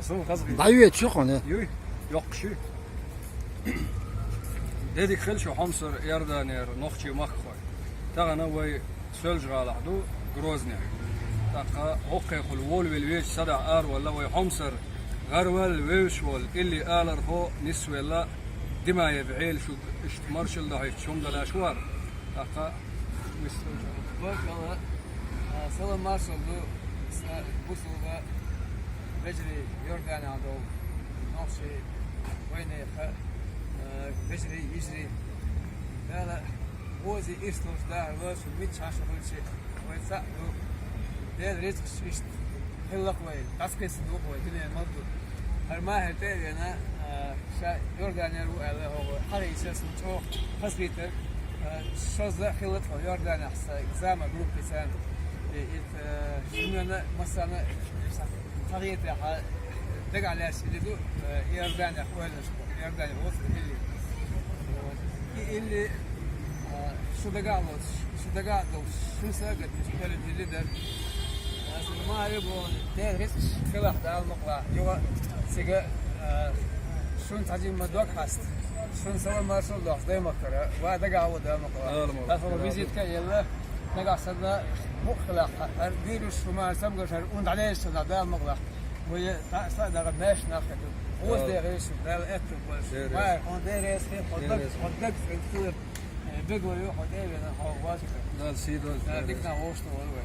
Nasıl kazgı? Dayı çok onu. Yok şu. Dedik خل شو حمصر يردانير نخشي مخخوي تغنا وي سولج غالعدو غروزني تاقا هوقي خل وول بالويش صدع ار ولا وي حمصر غرول ويشول اللي آلر هو نسوي لا دما يبعيل شو اشتمرشل ده شوم ده الاشوار تاقا بak valla salı marş oldu. Bu sılda Becri Yordanya da oldu. Nakşi oynayıp Becri İcri yani Ozi İslam'da var şu mit çarşafı şey ve sağ der risk işte hellak ve kaskesi bu ve dünya maddu her mahal teyana şa Yordanya bu ele o hari içerisinde çok hasbiter şozda hillat var Yordanya zama grup insan شنو أنا مثلا طريقة دق على سيدو يرداني أخواننا يرداني وصل اللي شو دقالو شو ساقط يتكلم في الليدر ما يبغون تدرس خلاص ده المقطع يوا سيجا شون تعجين مدوك هست شون سوى ما شو الله ده مكرة ودقالو ده مقطع أصلا بيزيد كيلا نقصنا مخلق الفيروس وما سمعش und عليه ده مقطع وهي صار ماش ناخذ هو ده غيش ده الاتو بس ما هو ده ريس خدك في الكل بيجوا يروحوا ده هو واجب ده سيدو ديكنا وسط والله